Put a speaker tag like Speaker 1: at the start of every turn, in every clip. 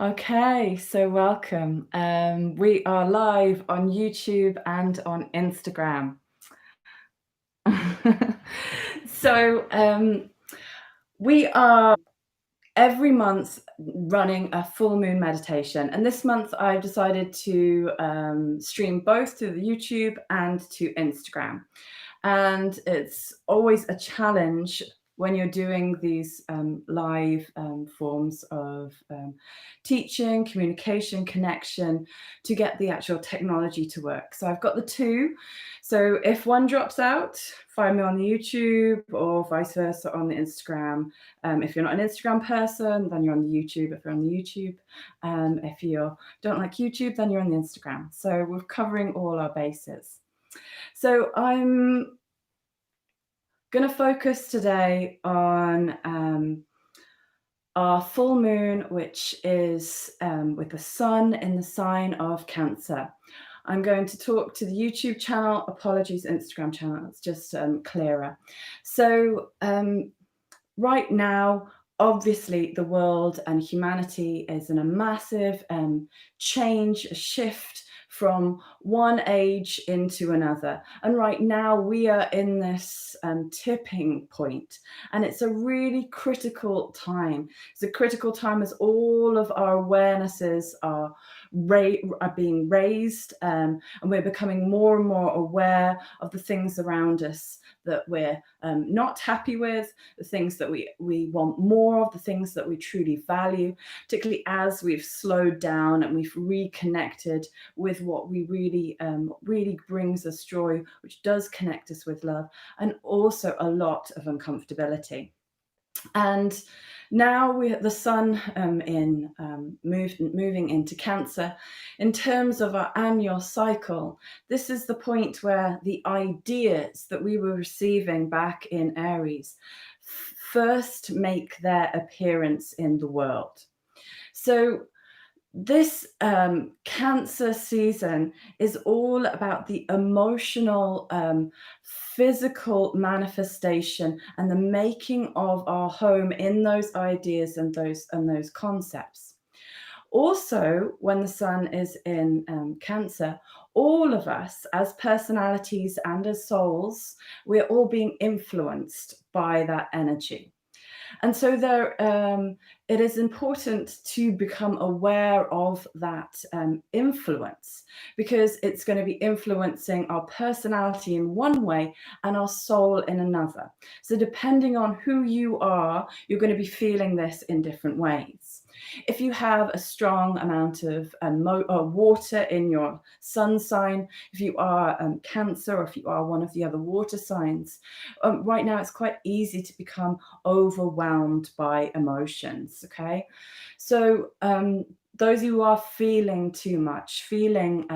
Speaker 1: Okay, so welcome. We are live on YouTube and on Instagram. So we are every month running a full moon meditation, and this month I've decided to stream both to the YouTube and to Instagram. And it's always a challenge when you're doing these live forms of teaching, communication, connection to get the actual technology to work. So I've got the two. So if one drops out, find me on the YouTube or vice versa on the Instagram. If you're not an Instagram person, then you're on the YouTube. If you're on the YouTube, if you don't like YouTube, then you're on the Instagram. So we're covering all our bases. So I'm going to focus today on our full moon, which is with the sun in the sign of Cancer. I'm going to talk to the YouTube channel. Apologies, Instagram channel. It's just clearer. So right now, obviously, the world and humanity is in a massive change, a shift from one age into another. And right now, we are in this tipping point, and it's a really critical time. It's a critical time as all of our awarenesses are being raised, and we're becoming more and more aware of the things around us that we're not happy with, the things that we want more of, the things that we truly value, particularly as we've slowed down and we've reconnected with what we really brings us joy, which does connect us with love, and also a lot of uncomfortability. And now the sun moving into Cancer. In terms of our annual cycle, this is the point where the ideas that we were receiving back in Aries first make their appearance in the world. So this Cancer season is all about the emotional, physical manifestation and the making of our home in those ideas and those concepts. Also, when the sun is in Cancer, all of us as personalities and as souls, we're all being influenced by that energy. And so it is important to become aware of that influence, because it's going to be influencing our personality in one way and our soul in another. So depending on who you are, you're going to be feeling this in different ways. If you have a strong amount of water in your sun sign, if you are Cancer, or if you are one of the other water signs, right now it's quite easy to become overwhelmed by emotions. Okay, so those who are feeling too much, feeling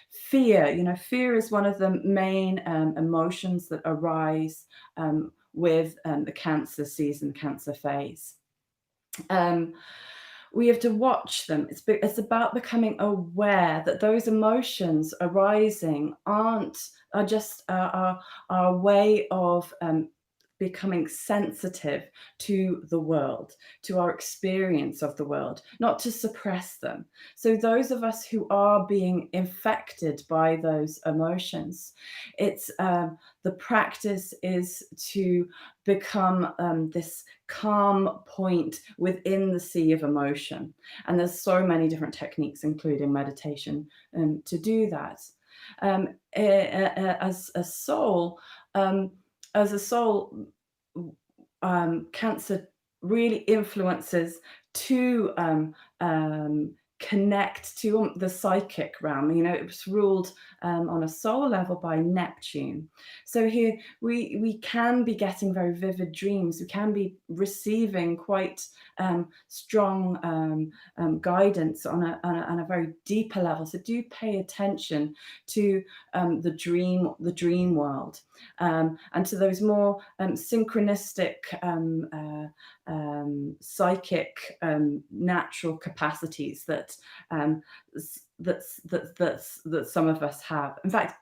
Speaker 1: fear, fear is one of the main emotions that arise with the Cancer season, Cancer phase. We have to watch them. It's about becoming aware that those emotions arising are just our way of becoming sensitive to the world, to our experience of the world, not to suppress them. So those of us who are being infected by those emotions, it's the practice is to become this calm point within the sea of emotion. And there's so many different techniques, including meditation, to do that. As a soul, Cancer really influences to connect to the psychic realm. It was ruled on a soul level by Neptune. So here we can be getting very vivid dreams. We can be receiving quite strong guidance on a very deeper level. So do pay attention to the dream world, and to those more synchronistic psychic natural capacities that some of us have. In fact,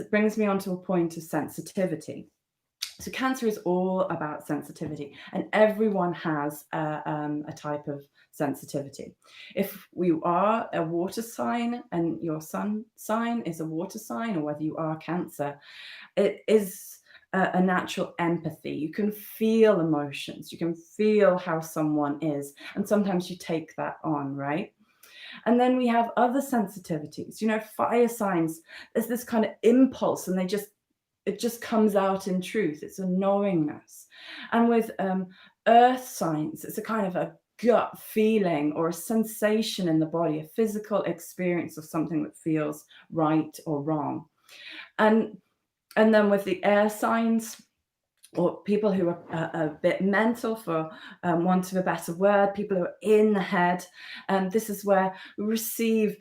Speaker 1: brings me on to a point of sensitivity. So cancer is all about sensitivity, and everyone has a type of sensitivity. If you are a water sign and your sun sign is a water sign, or whether you are cancer, it is a natural empathy. You can feel emotions, you can feel how someone is, and sometimes you take that on, right? And then we have other sensitivities, fire signs. There's this kind of impulse, and it just comes out in truth. It's a knowingness. And with earth signs, it's a kind of a gut feeling or a sensation in the body, a physical experience of something that feels right or wrong. And then with the air signs, or people who are a bit mental, for want of a better word, people who are in the head. And this is where we receive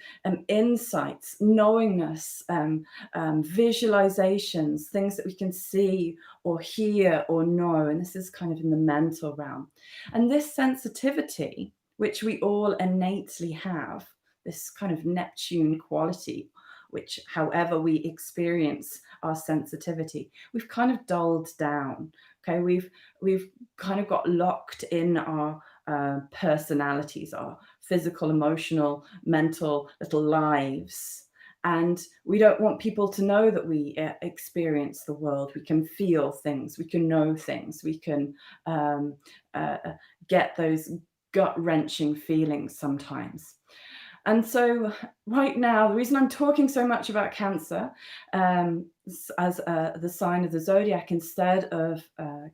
Speaker 1: insights, knowingness, visualizations, things that we can see or hear or know. And this is kind of in the mental realm. And this sensitivity, which we all innately have, this kind of Neptune quality, which however we experience our sensitivity, we've kind of dulled down. Okay, we've kind of got locked in our personalities, our physical, emotional, mental little lives. And we don't want people to know that we experience the world. We can feel things, we can know things, we can um, uh, get those gut wrenching feelings sometimes. And so, right now, the reason I'm talking so much about Cancer as the sign of the zodiac instead of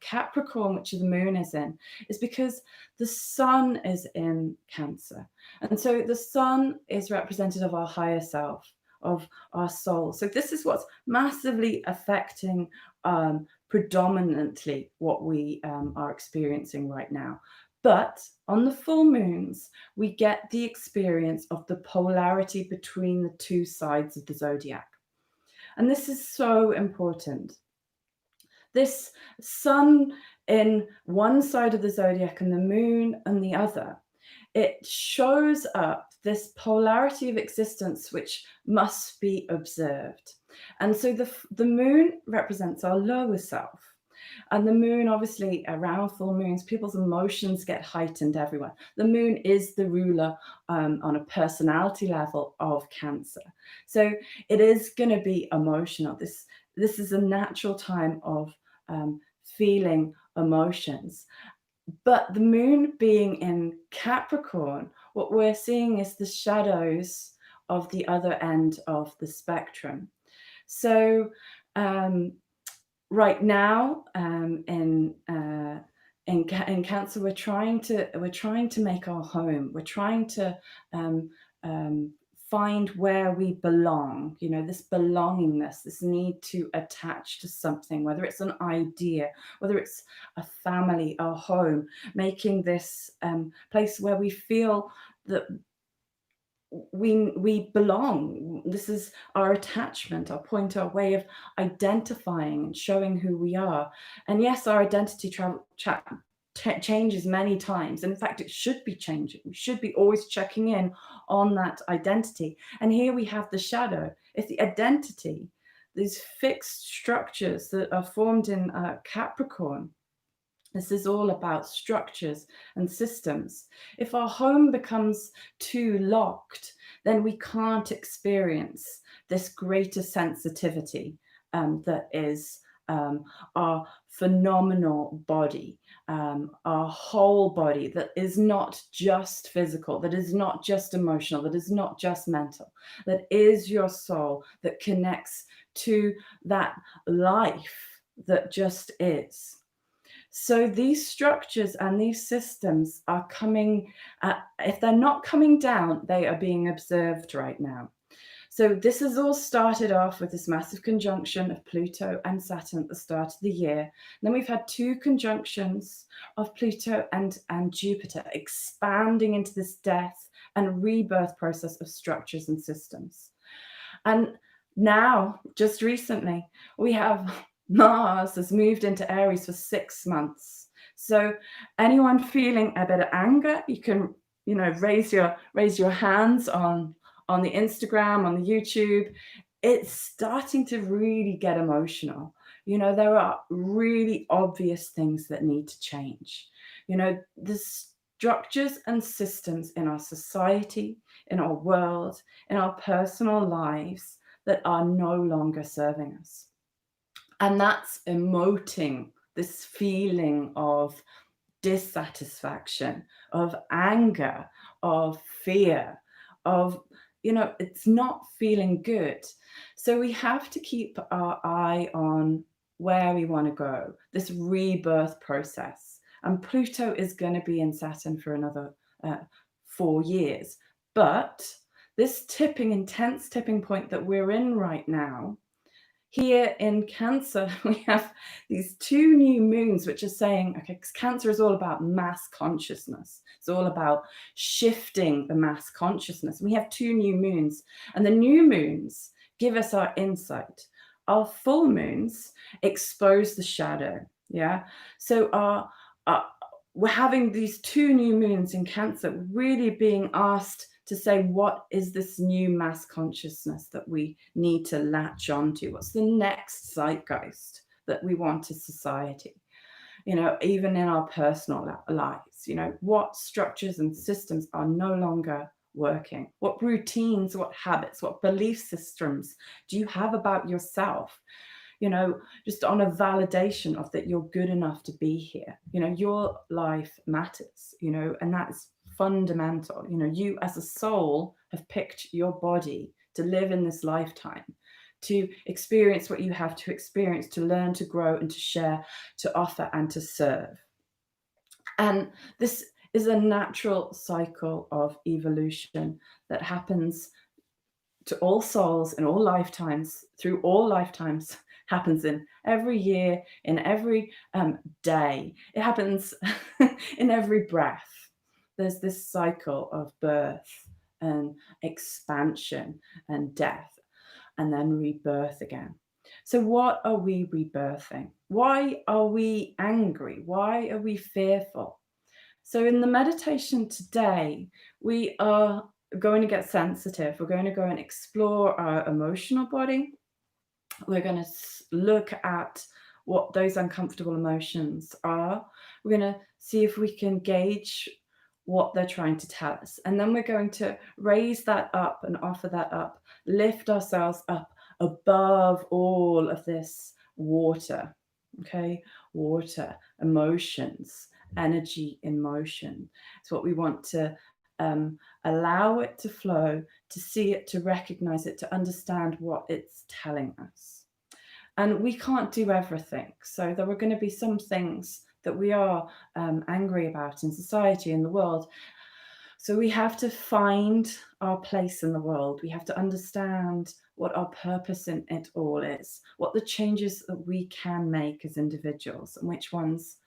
Speaker 1: Capricorn, which the moon is in, is because the sun is in Cancer. And so, the sun is representative of our higher self, of our soul. So, this is what's massively affecting predominantly what we are experiencing right now. But on the full moons, we get the experience of the polarity between the two sides of the zodiac. And this is so important. This sun in one side of the zodiac and the moon on the other, it shows up this polarity of existence which must be observed. And so the moon represents our lower self. And the moon, obviously, around full moons, people's emotions get heightened everywhere. The moon is the ruler on a personality level of Cancer. So it is going to be emotional. This is a natural time of feeling emotions. But the moon being in Capricorn, what we're seeing is the shadows of the other end of the spectrum. So right now, in Cancer, we're trying to make our home. We're trying to find where we belong. This belongingness, this need to attach to something, whether it's an idea, whether it's a family, a home, making this place where we feel that we belong. This is our attachment, our point, our way of identifying and showing who we are. And yes, our identity changes many times. And in fact, it should be changing. We should be always checking in on that identity. And here we have the shadow. It's the identity, these fixed structures that are formed in Capricorn. This is all about structures and systems. If our home becomes too locked, then we can't experience this greater sensitivity that is our phenomenal body, our whole body, that is not just physical, that is not just emotional, that is not just mental, that is your soul, that connects to that life that just is. So these structures and these systems are coming, if they're not coming down, they are being observed right now. So this has all started off with this massive conjunction of Pluto and Saturn at the start of the year. And then we've had two conjunctions of Pluto and Jupiter expanding into this death and rebirth process of structures and systems. And now, just recently, we have Mars has moved into Aries for 6 months. So anyone feeling a bit of anger, you can, raise your hands on the Instagram, on the YouTube. It's starting to really get emotional. You know, there are really obvious things that need to change. You know, the structures and systems in our society, in our world, in our personal lives that are no longer serving us. And that's emoting this feeling of dissatisfaction, of anger, of fear, of, you know, it's not feeling good. So we have to keep our eye on where we want to go, this rebirth process. And Pluto is going to be in Saturn for another 4 years. But this intense tipping point that we're in right now, here in Cancer, we have these two new moons, which are saying, okay, 'cause Cancer is all about mass consciousness. It's all about shifting the mass consciousness. We have two new moons, and the new moons give us our insight. Our full moons expose the shadow. Yeah. So we're having these two new moons in Cancer, really being asked to say, what is this new mass consciousness that we need to latch onto? What's the next zeitgeist that we want as society? You know, even in our personal lives, you know, what structures and systems are no longer working? What routines, what habits, what belief systems do you have about yourself? You know, just on a validation of that you're good enough to be here. You know, your life matters, you know, and that's fundamental. You know, you as a soul have picked your body to live in this lifetime, to experience what you have to experience, to learn, to grow, and to share, to offer, and to serve. And this is a natural cycle of evolution that happens to all souls in all lifetimes, through all lifetimes, happens in every year, in every day. It happens in every breath. There's this cycle of birth and expansion and death, and then rebirth again. So, what are we rebirthing? Why are we angry? Why are we fearful? So, in the meditation today, we are going to get sensitive. We're going to go and explore our emotional body. We're going to look at what those uncomfortable emotions are. We're going to see if we can gauge what they're trying to tell us. And then we're going to raise that up and offer that up, lift ourselves up above all of this water. Okay, water, emotions, energy in motion. It's what we want to allow it to flow, to see it, to recognize it, to understand what it's telling us. And we can't do everything. So there are going to be some things that we are angry about in society, in the world. So we have to find our place in the world. We have to understand what our purpose in it all is, what the changes that we can make as individuals, and which ones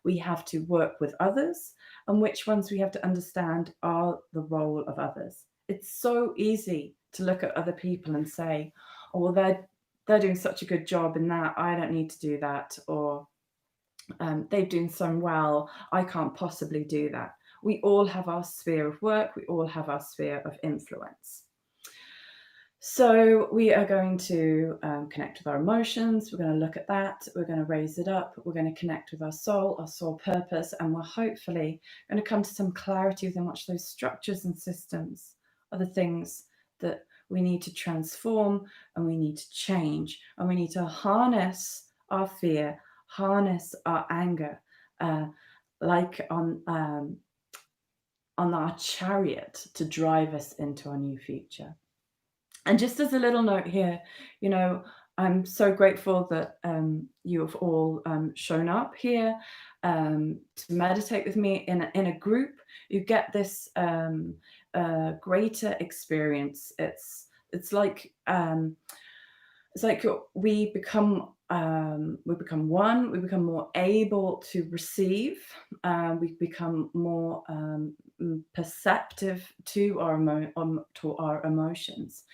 Speaker 1: we have to work with others, and which ones we have to understand are the role of others. It's so easy to look at other people and say, oh, well, they're doing such a good job in that, I don't need to do that, or they're doing so well, I can't possibly do that. We all have our sphere of work, we all have our sphere of influence. So we are going to connect with our emotions, we're going to look at that, we're going to raise it up, we're going to connect with our soul purpose, and we're hopefully going to come to some clarity within which those structures and systems are the things that we need to transform, and we need to change, and we need to harness our fear, harness our anger, like on our chariot to drive us into our new future. And just as a little note here, you know, I'm so grateful that you have all shown up here to meditate with me in a group. You get this greater experience. It's like we become one. We become more able to receive. We become more perceptive to our emotions.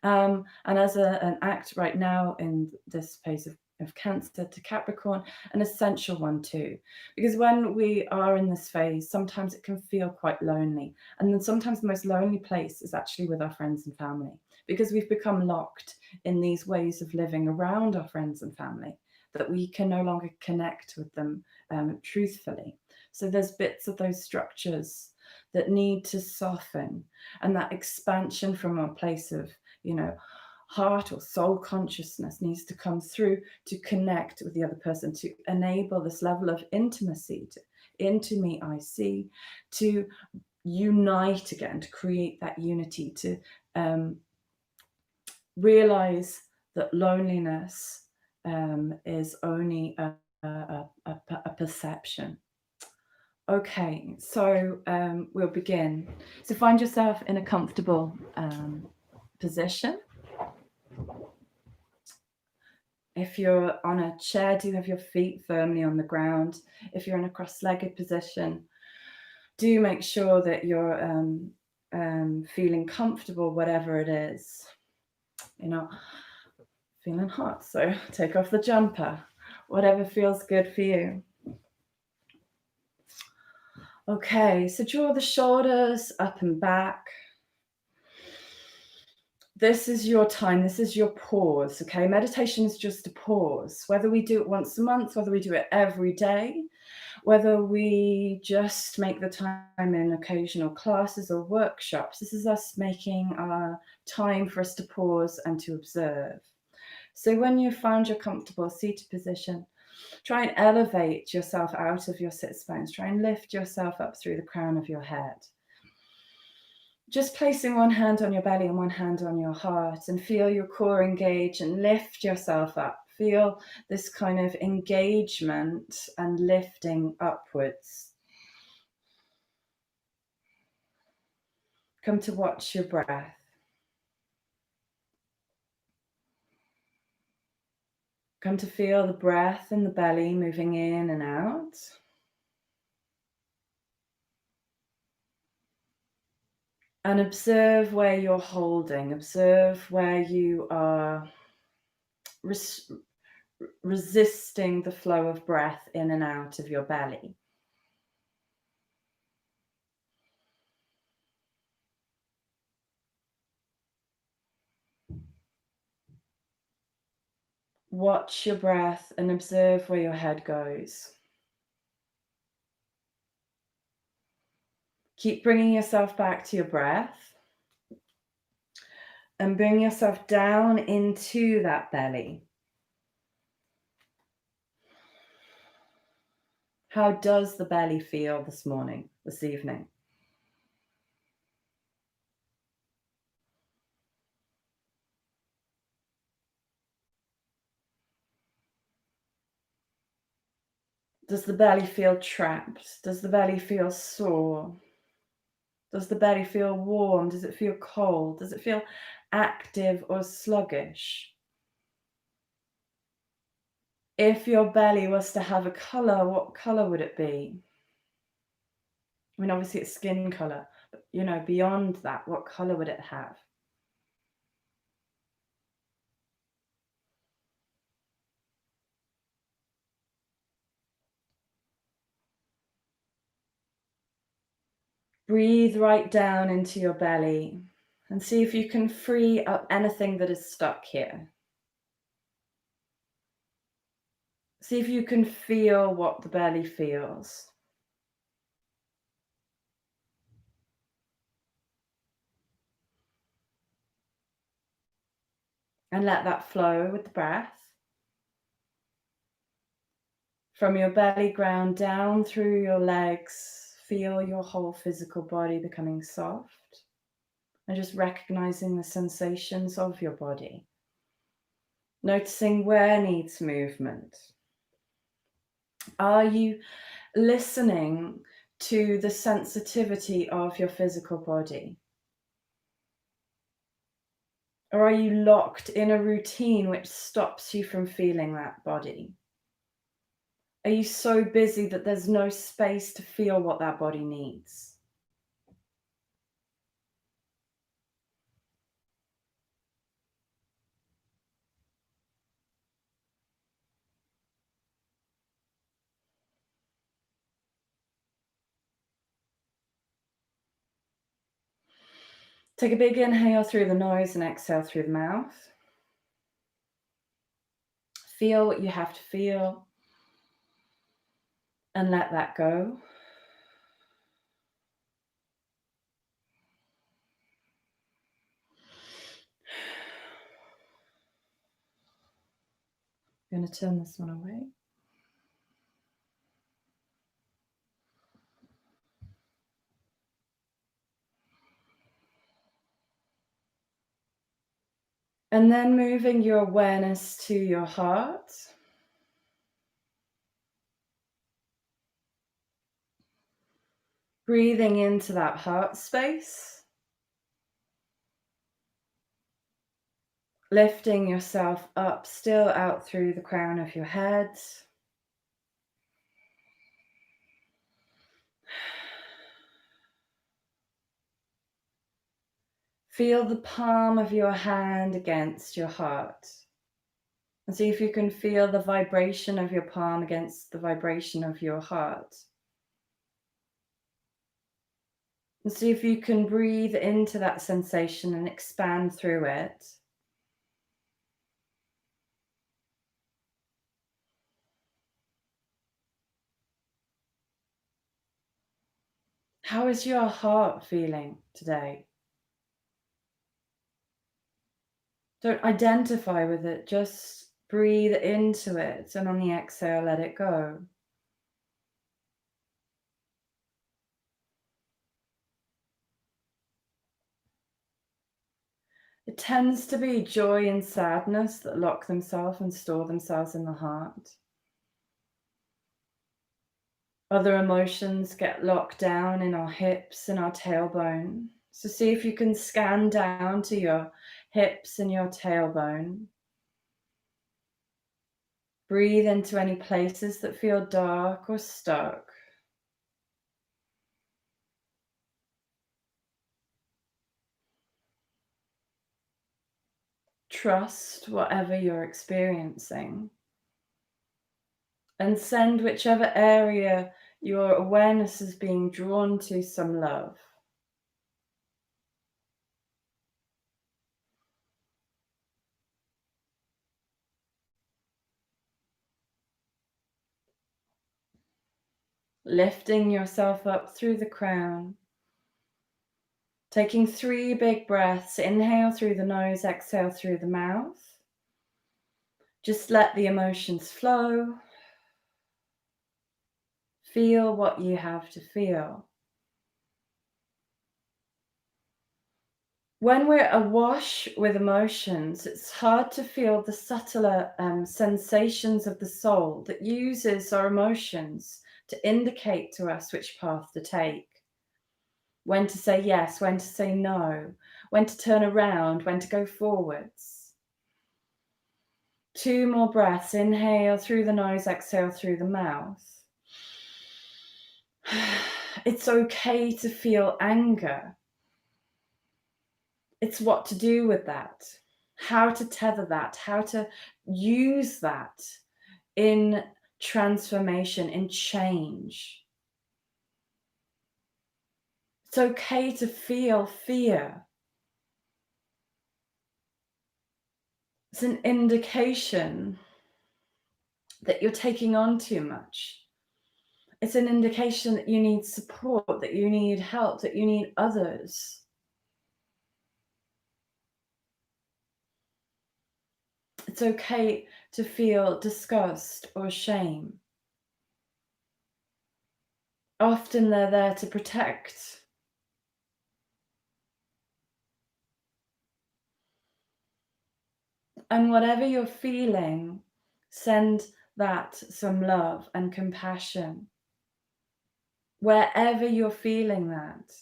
Speaker 1: And as an act right now in this phase of Cancer to Capricorn, an essential one too. Because when we are in this phase, sometimes it can feel quite lonely. And then sometimes the most lonely place is actually with our friends and family, because we've become locked in these ways of living around our friends and family that we can no longer connect with them truthfully. So there's bits of those structures that need to soften, and that expansion from a place of, heart or soul consciousness needs to come through to connect with the other person, to enable this level of intimacy, to into me I see, to unite again, to create that unity, to realize that loneliness is only a perception. Okay, so we'll begin. So find yourself in a comfortable position. If you're on a chair, do have your feet firmly on the ground. If you're in a cross-legged position, do make sure that you're feeling comfortable, whatever it is. You're not feeling hot, so take off the jumper, whatever feels good for you. Okay, so draw the shoulders up and back. This is your time, this is your pause, okay? Meditation is just a pause. Whether we do it once a month, whether we do it every day, whether we just make the time in occasional classes or workshops, this is us making time for us to pause and to observe. So when you found your comfortable seated position, try and elevate yourself out of your sit bones. Try and lift yourself up through the crown of your head. Just placing one hand on your belly and one hand on your heart, and feel your core engage and lift yourself up. Feel this kind of engagement and lifting upwards. Come to watch your breath. Come to feel the breath in the belly moving in and out. And observe where you're holding. Observe where you are resisting the flow of breath in and out of your belly. Watch your breath and observe where your head goes. Keep bringing yourself back to your breath and bring yourself down into that belly. How does the belly feel this morning, this evening? Does the belly feel trapped? Does the belly feel sore? Does the belly feel warm? Does it feel cold? Does it feel active or sluggish? If your belly was to have a color, what color would it be? I mean, obviously it's skin color, but beyond that, what color would it have? Breathe right down into your belly and see if you can free up anything that is stuck here. See if you can feel what the belly feels. And let that flow with the breath. From your belly ground down through your legs, feel your whole physical body becoming soft. And just recognizing the sensations of your body. Noticing where needs movement. Are you listening to the sensitivity of your physical body? Or are you locked in a routine which stops you from feeling that body? Are you so busy that there's no space to feel what that body needs? Take a big inhale through the nose and exhale through the mouth. Feel what you have to feel and let that go. I'm going to turn this one away. And then moving your awareness to your heart. Breathing into that heart space. Lifting yourself up, still out through the crown of your head. Feel the palm of your hand against your heart. And see if you can feel the vibration of your palm against the vibration of your heart. And see if you can breathe into that sensation and expand through it. How is your heart feeling today? Don't identify with it, just breathe into it, and on the exhale, let it go. It tends to be joy and sadness that lock themselves and store themselves in the heart. Other emotions get locked down in our hips and our tailbone. So see if you can scan down to your hips and your tailbone. Breathe into any places that feel dark or stuck. Trust whatever you're experiencing. And send whichever area your awareness is being drawn to some love. Lifting yourself up through the crown. Taking 3 big breaths. Inhale through the nose, exhale through the mouth. Just let the emotions flow. Feel what you have to feel. When we're awash with emotions, it's hard to feel the subtler sensations of the soul that uses our emotions to indicate to us which path to take. When to say yes, when to say no, when to turn around, when to go forwards. 2 more breaths. Inhale through the nose, exhale through the mouth. It's okay to feel anger. It's what to do with that, how to tether that, how to use that in transformation, in change. It's okay to feel fear. It's an indication that you're taking on too much. It's an indication that you need support, that you need help, that you need others. It's okay to feel disgust or shame. Often they're there to protect. And whatever you're feeling, send that some love and compassion. Wherever you're feeling that.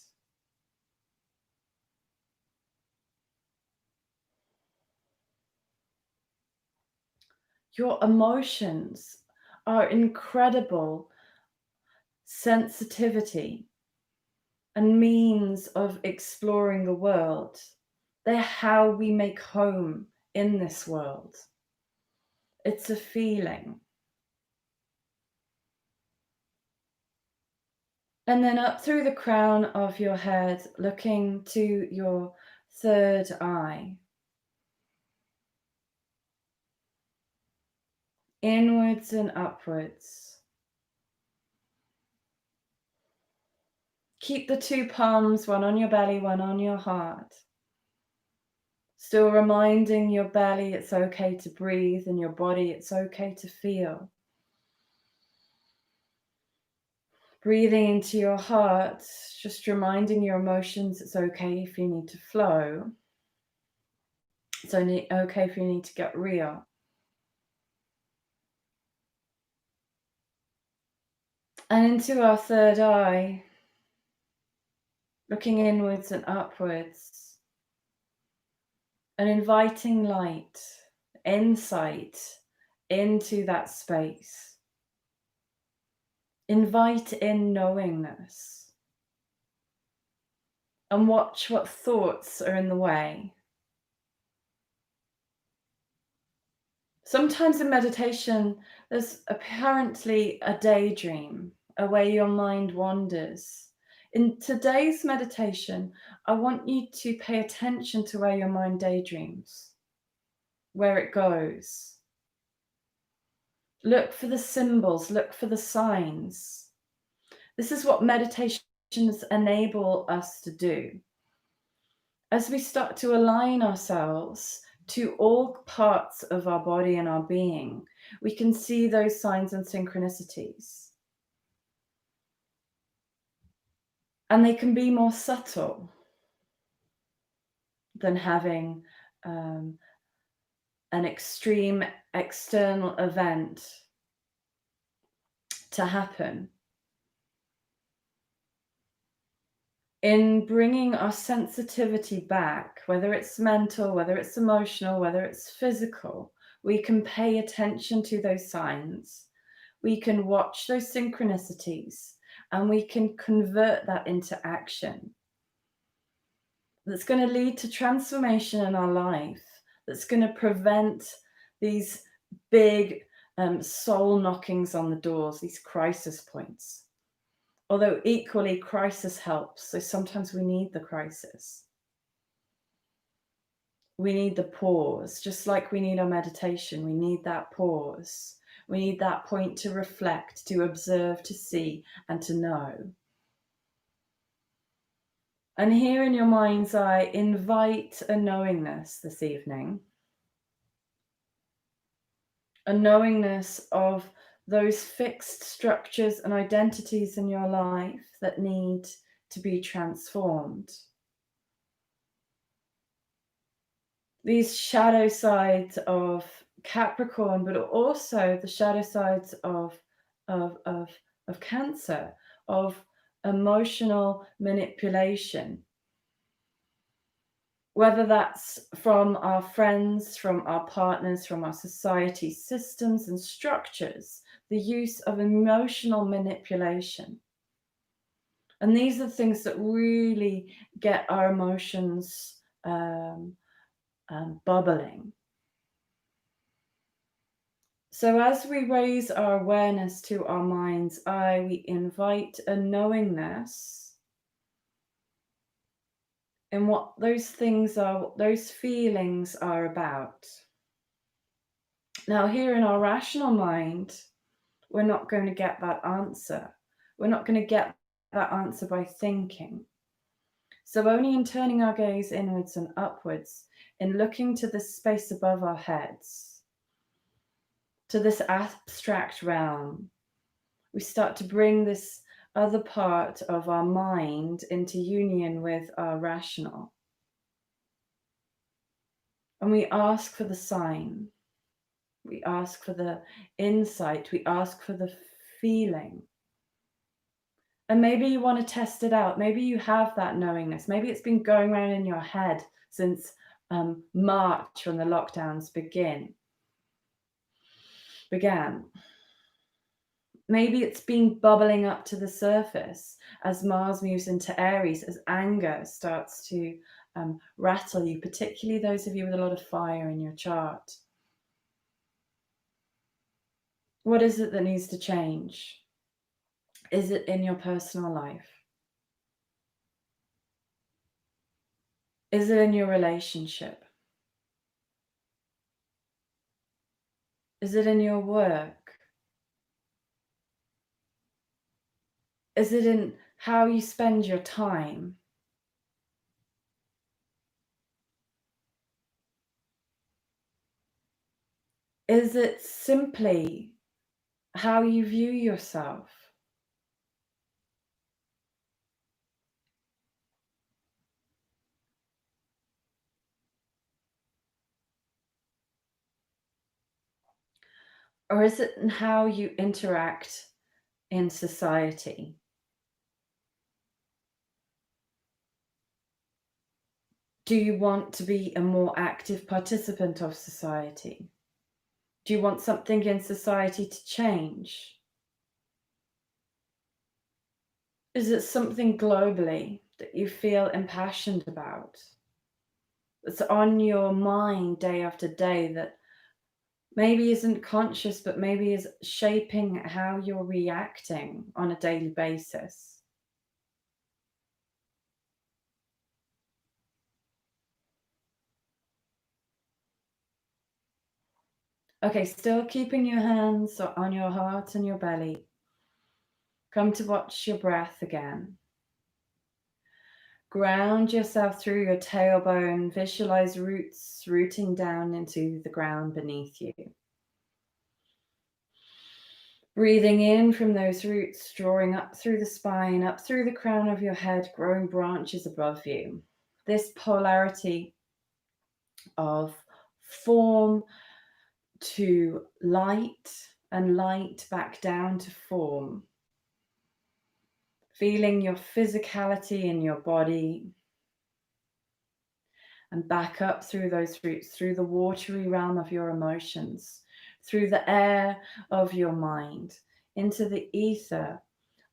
Speaker 1: Your emotions are incredible sensitivity and means of exploring the world. They're how we make home in this world. It's a feeling. And then up through the crown of your head, looking to your third eye, inwards and upwards. Keep the two palms, one on your belly, one on your heart. Still reminding your belly it's okay to breathe, and your body it's okay to feel. Breathing into your heart, just reminding your emotions it's okay if you need to flow. It's only okay if you need to get real. And into our third eye, looking inwards and upwards, and inviting light, insight into that space. Invite in knowingness and watch what thoughts are in the way. Sometimes in meditation, there's apparently a daydream, a way your mind wanders. In today's meditation, I want you to pay attention to where your mind daydreams, where it goes. Look for the symbols, look for the signs. This is what meditations enable us to do. As we start to align ourselves to all parts of our body and our being, we can see those signs and synchronicities. And they can be more subtle than having an extreme external event to happen. In bringing our sensitivity back, whether it's mental, whether it's emotional, whether it's physical, we can pay attention to those signs. We can watch those synchronicities and we can convert that into action. That's going to lead to transformation in our life. That's going to prevent these big soul knockings on the doors, these crisis points. Although equally, crisis helps. So sometimes we need the crisis. We need the pause, just like we need our meditation. We need that pause. We need that point to reflect, to observe, to see, and to know. And here in your mind's eye, invite a knowingness this evening. A knowingness of those fixed structures and identities in your life that need to be transformed. These shadow sides of Capricorn, but also the shadow sides of Cancer, of emotional manipulation. Whether that's from our friends, from our partners, from our society systems and structures, the use of emotional manipulation. And these are things that really get our emotions bubbling. So as we raise our awareness to our mind's eye, we invite a knowingness in what those things are, what those feelings are about. Now, here in our rational mind, we're not going to get that answer. We're not going to get that answer by thinking. So only in turning our gaze inwards and upwards, in looking to the space above our heads, to this abstract realm, we start to bring this other part of our mind into union with our rational. And we ask for the sign. We ask for the insight. We ask for the feeling. And maybe you want to test it out. Maybe you have that knowingness. Maybe it's been going around in your head since March when the lockdowns began. Maybe it's been bubbling up to the surface as Mars moves into Aries, as anger starts to rattle you, particularly those of you with a lot of fire in your chart. What is it that needs to change? Is it in your personal life? Is it in your relationship? Is it in your work? Is it in how you spend your time? Is it simply how you view yourself? Or is it in how you interact in society? Do you want to be a more active participant of society? Do you want something in society to change? Is it something globally that you feel impassioned about? That's on your mind day after day that maybe isn't conscious, but maybe is shaping how you're reacting on a daily basis? Okay, still keeping your hands on your heart and your belly. Come to watch your breath again. Ground yourself through your tailbone. Visualize roots rooting down into the ground beneath you. Breathing in from those roots, drawing up through the spine, up through the crown of your head, growing branches above you. This polarity of form to light and light back down to form. Feeling your physicality in your body and back up through those roots, through the watery realm of your emotions, through the air of your mind, into the ether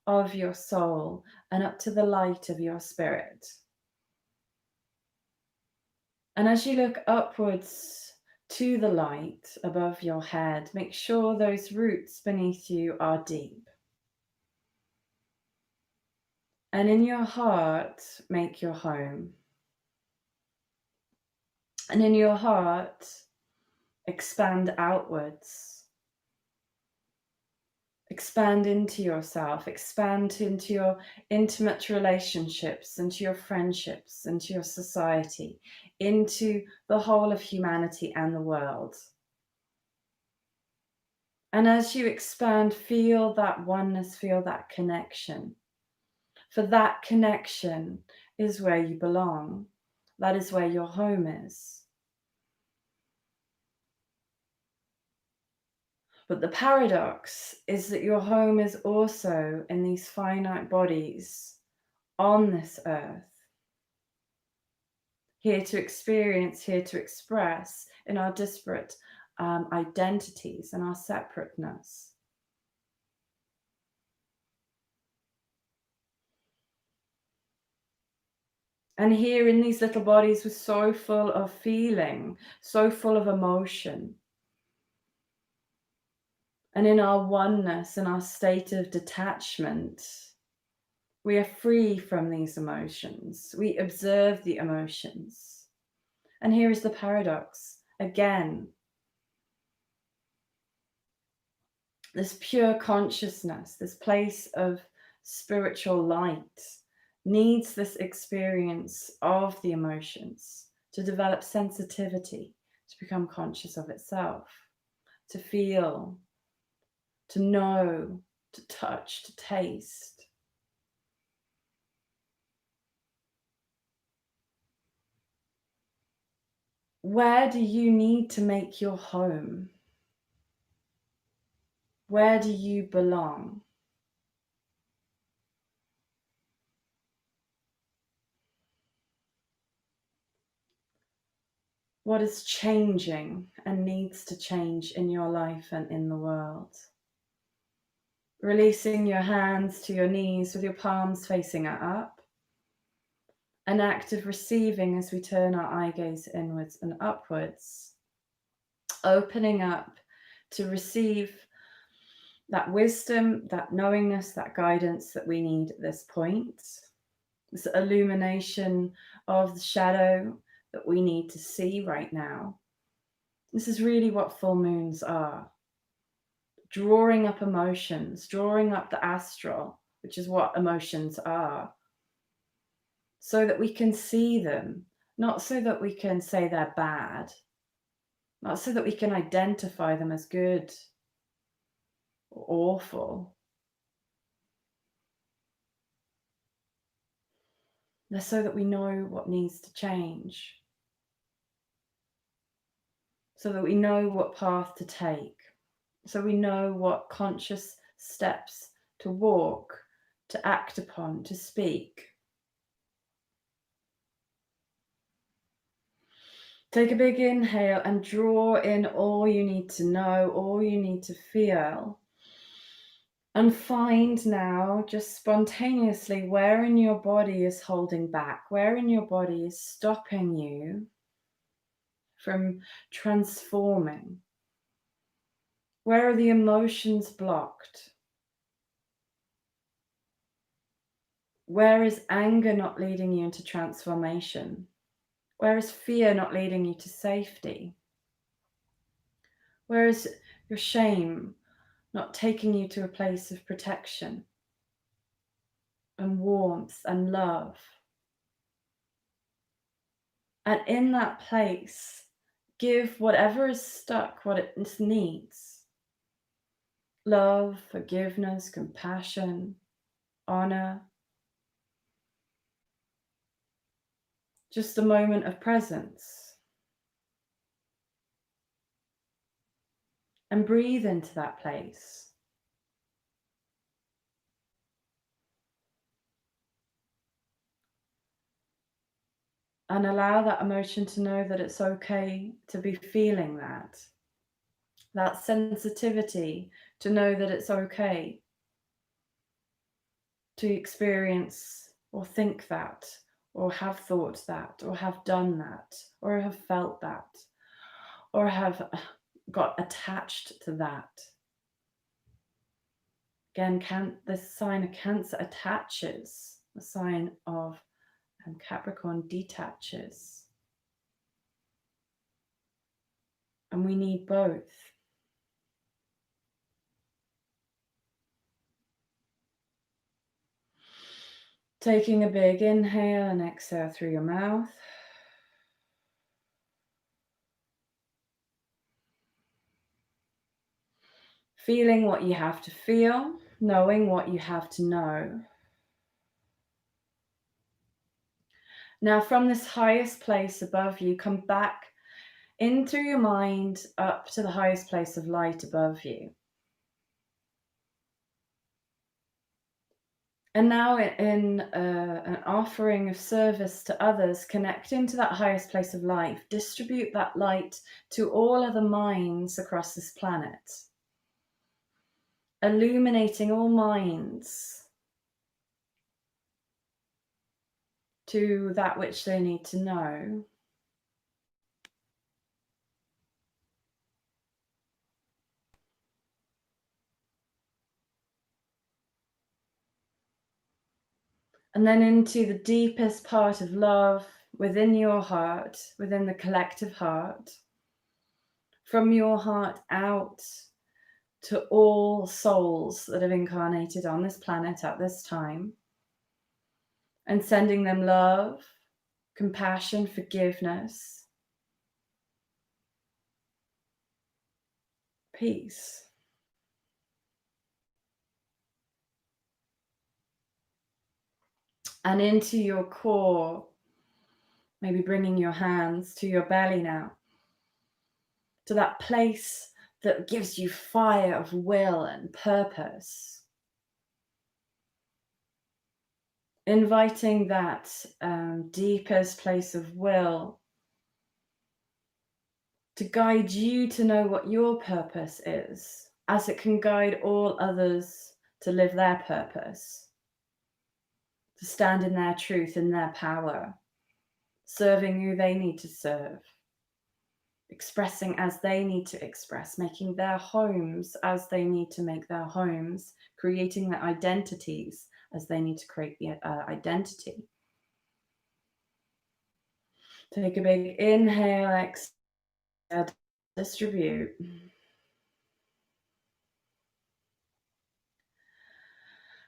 Speaker 1: of your soul, and up to the light of your spirit. And as you look upwards to the light above your head, make sure those roots beneath you are deep. And in your heart, make your home. And in your heart, expand outwards. Expand into yourself, expand into your intimate relationships, into your friendships, into your society, into the whole of humanity and the world. And as you expand, feel that oneness, feel that connection. For that connection is where you belong. That is where your home is. But the paradox is that your home is also in these finite bodies on this earth, here to experience, here to express in our disparate identities and our separateness. And here in these little bodies, we're so full of feeling, so full of emotion. And in our oneness and our state of detachment, we are free from these emotions. We observe the emotions. And here is the paradox again. This pure consciousness, this place of spiritual light, needs this experience of the emotions to develop sensitivity, to become conscious of itself, to feel, to know, to touch, to taste. Where do you need to make your home? Where do you belong? What is changing and needs to change in your life and in the world? Releasing your hands to your knees with your palms facing up. An act of receiving as we turn our eye gaze inwards and upwards. Opening up to receive that wisdom, that knowingness, that guidance that we need at this point. this illumination of the shadow that we need to see right now. This is really what full moons are. Drawing up emotions, drawing up the astral, which is what emotions are, so that we can see them, not so that we can say they're bad, not so that we can identify them as good or awful. They're so that we know what needs to change, so that we know what path to take, so we know what conscious steps to walk, to act upon, to speak. Take a big inhale and draw in all you need to know, all you need to feel. And find now, just spontaneously, where in your body is holding back, where in your body is stopping you from transforming. Where are the emotions blocked? Where is anger not leading you into transformation? Where is fear not leading you to safety? Where is your shame not taking you to a place of protection and warmth and love? And in that place, give whatever is stuck what it needs. Love, forgiveness, compassion, honor. Just a moment of presence. And breathe into that place. And allow that emotion to know that it's okay to be feeling that. That sensitivity to know that it's okay to experience or think that, or have thought that, or have done that, or have felt that, or have got attached to that. Again, the sign of Cancer attaches, the sign of Capricorn detaches. And we need both. Taking a big inhale and exhale through your mouth. Feeling what you have to feel, knowing what you have to know. Now, from this highest place above you, come back in through your mind up to the highest place of light above you. And now in an offering of service to others, connect into that highest place of life. Distribute that light to all other minds across this planet. Illuminating all minds to that which they need to know. And then into the deepest part of love within your heart, within the collective heart. From your heart out to all souls that have incarnated on this planet at this time. And sending them love, compassion, forgiveness, peace. And into your core, maybe bringing your hands to your belly now, to that place that gives you fire of will and purpose. Inviting that deepest place of will to guide you to know what your purpose is, as it can guide all others to live their purpose, to stand in their truth, in their power, serving who they need to serve, expressing as they need to express, making their homes as they need to make their homes, creating their identities as they need to create the identity. Take a big inhale, exhale, distribute.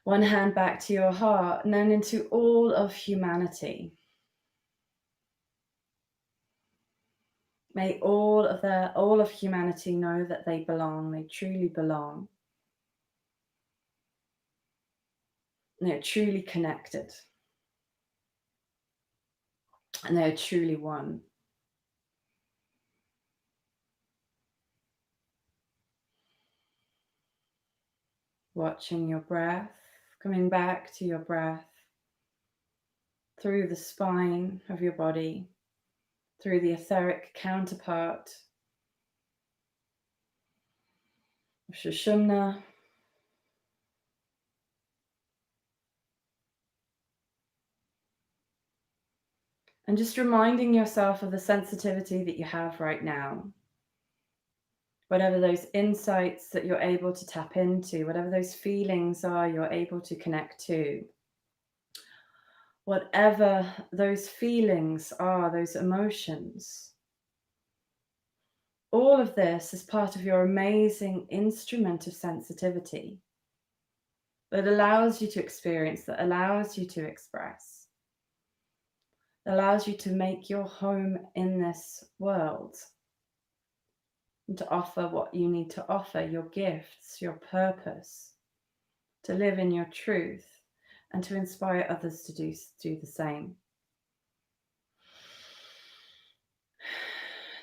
Speaker 1: One hand back to your heart and then into all of humanity. May all of humanity know that they belong, they truly belong. They're truly connected. And they're truly one. Watching your breath, coming back to your breath through the spine of your body, through the etheric counterpart of Sushumna, and just reminding yourself of the sensitivity that you have right now. Whatever those insights that you're able to tap into, whatever those feelings are you're able to connect to, whatever those feelings are, those emotions, all of this is part of your amazing instrument of sensitivity that allows you to experience, that allows you to express, that allows you to make your home in this world and to offer what you need to offer, your gifts, your purpose, to live in your truth and to inspire others to do the same.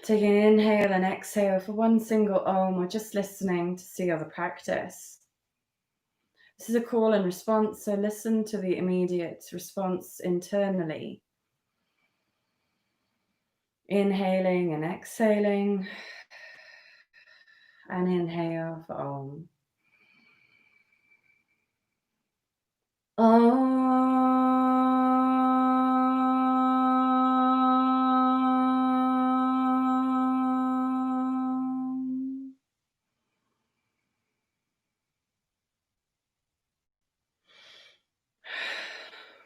Speaker 1: Taking an inhale and exhale for one single Om, or just listening to see other practice. This is a call and response, so listen to the immediate response internally. Inhaling and exhaling, and inhale for Om. Om.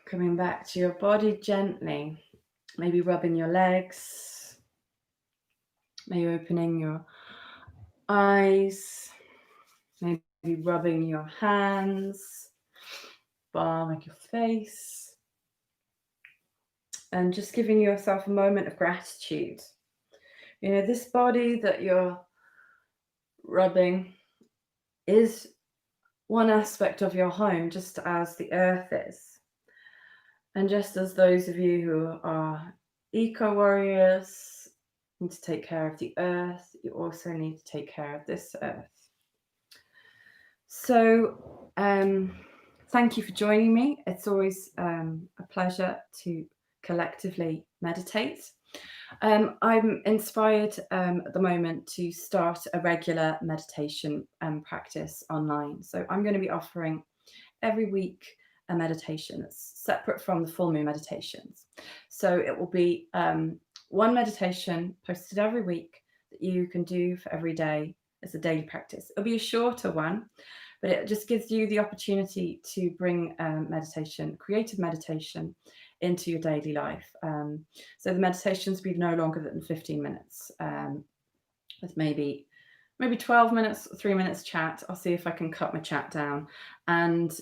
Speaker 1: Coming back to your body gently, maybe rubbing your legs, maybe opening your eyes, maybe rubbing your hands, balm of your face, and just giving yourself a moment of gratitude. You know, this body that you're rubbing is one aspect of your home, just as the earth is. And just as those of you who are eco-warriors need to take care of the earth, you also need to take care of this earth. So thank you for joining me. It's always a pleasure to collectively meditate. I'm inspired at the moment to start a regular meditation practice online. So I'm going to be offering every week a meditation that's separate from the full moon meditations. So it will be one meditation posted every week that you can do for every day as a daily practice. It'll be a shorter one, but it just gives you the opportunity to bring meditation, creative meditation, into your daily life. So the meditations will be no longer than 15 minutes, with maybe 12 minutes, 3 minutes chat. I'll see if I can cut my chat down. And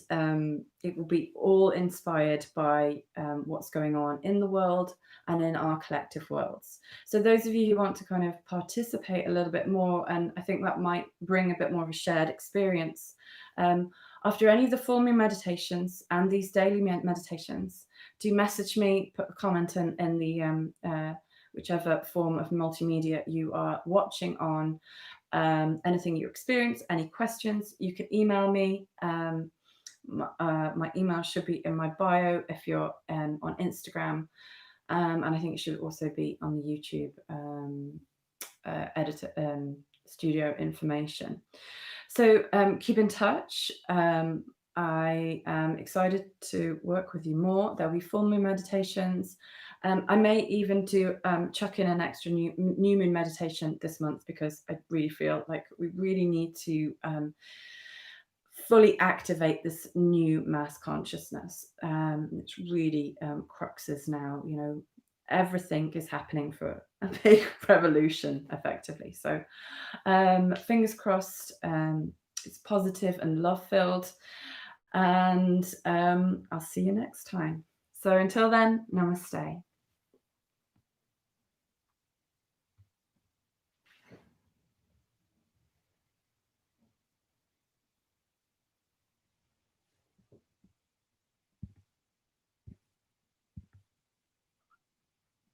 Speaker 1: it will be all inspired by what's going on in the world and in our collective worlds. So those of you who want to kind of participate a little bit more, and I think that might bring a bit more of a shared experience, after any of the full moon meditations and these daily meditations, do message me, put a comment in the whichever form of multimedia you are watching on. Anything you experience, any questions, you can email me. My email should be in my bio if you're on Instagram, and I think it should also be on the YouTube editor studio information. So keep in touch. I am excited to work with you more. There'll be full moon meditations. I may even do chuck in an extra new moon meditation this month, because I really feel like we really need to fully activate this new mass consciousness. It's really cruxes now, you know, everything is happening for a big revolution, effectively. So fingers crossed, it's positive and love filled. And I'll see you next time. So until then, namaste.